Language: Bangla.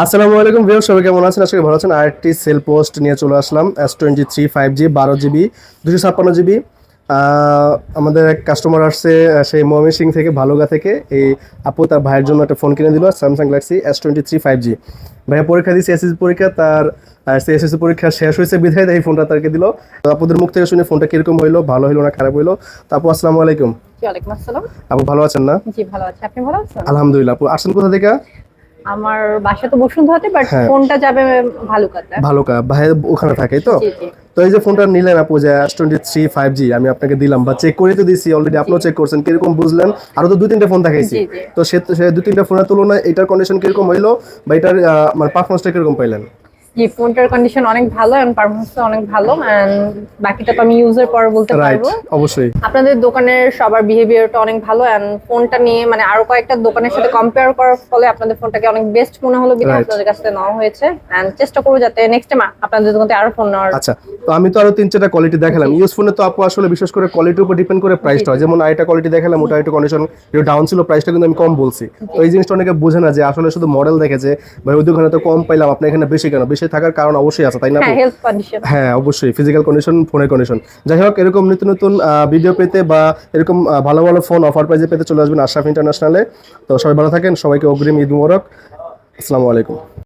আসসালামু আলাইকুম ভিউয়ার, সবাই কেমন আছেন? আজকে ভালো আছেন। আরেকটি সেল পোস্ট নিয়ে চলে আসলাম। S23 5G 12GB 256GB। আমাদের এক কাস্টমার আসছে সেই ময়মনসিংহ থেকে, ভালুকা থেকে। এই আপু তার ভাইয়ের জন্য একটা ফোন কিনে দিল, স্যামসাং গ্যালাক্সি S23 5G। ভাইয়া পরীক্ষা দিয়েছে, এসএসসি পরীক্ষা। তার এসএসসি পরীক্ষা শেষ হয়েছে বিধায় এই ফোনটা তাকে দিল। তো আপুদের মুখ থেকে শুনে ফোনটা কিরকম হইলো, ভালো হইলো না খারাপ হইলো। তো আপু আসসালামু আলাইকুম। ওয়ালাইকুম আসসালাম। আপু ভালো আছেন না? জি ভালো আছি, আপনি ভালো আছেন? আলহামদুলিল্লাহ। আপু আসছেন কোথা থেকে? আমার বাসা তো বসুন্ধরাতে, বাট হ্যাঁ, ফোনটা যাবে ভালুকাতে। ভালুকা। ভাই ওখানে থাকে তো? জি জি তো এই যে ফোনটা নিলেন আপু, যে S23 5G, আমি আপনাকে দিলাম বা চেক করে তো দিছি অলরেডি, আপনিও চেক করছেন, কিরকম বুঝলেন? আরো তো দুই তিনটা ফোন দেখাইছি। জি জি তো সে দুই তিনটা ফোনের তুলনায় এটার কন্ডিশন কিরকম হইলো, বা এটার মানে পারফরমেন্সটা কিরকম পাইলেন? জি ফোনটার কন্ডিশন অনেক ভালো এন্ড পারফরম্যান্স অনেক ভালো, এন্ড বাকিটা তো আমি ইউজার পর বলতে রাইট, পারবো। অবশ্যই। আপনাদের দোকানের সবার বিহেভিয়ারটা অনেক ভালো, এন্ড ফোনটা নিয়ে মানে আরো কয়েকটা দোকানের সাথে কম্পেয়ার করার ফলে আপনাদের ফোনটাকে অনেক বেস্ট মনে হলো, বিধায় রাইট। আপনাদের কাছ থেকে নেওয়া হয়েছে। এন্ড চেষ্টা করবো যাতে নেক্সট টাইম আপনাদের দোকান থেকে আরো ফোন নেওয়ার। আচ্ছা, তো আমি তো আরো তিন চারটা কোয়ালিটি দেখালাম। ইউজ ফোনে তো আপু আসলে বিশেষ করে কোয়ালিটির উপর ডিপেন্ড করে প্রাইসটা হয়। যেমন আরেকটা কোয়ালিটি দেখালাম, ওটা একটু কন্ডিশন একটু ডাউন ছিল, প্রাইসটা কিন্তু আমি কম বলছি। তো এই জিনিসটা অনেকে বোঝে না, যে আসলে শুধু মডেল দেখেছে, ভাই ওই দোকানে তো কম পাইলাম, আপনার এখানে বেশি কেন? বেশি থাকার কারণ অবশ্যই আছে, তাই না আপু? হ্যাঁ, হেলথ কন্ডিশন। হ্যাঁ, অবশ্যই ফিজিক্যাল কন্ডিশন, ফোনের কন্ডিশন। যাই হোক, এরকম নতুন নতুন ভিডিও পেতে বা এরকম ভালো ভালো ফোন অফার প্রাইজে পেতে চলে আসবেন আশরাফ ইন্টারন্যাশনালে। তো সবাই ভালো থাকেন, সবাইকে অগ্রিম ঈদ মুবারক। আসসালামু আলাইকুম।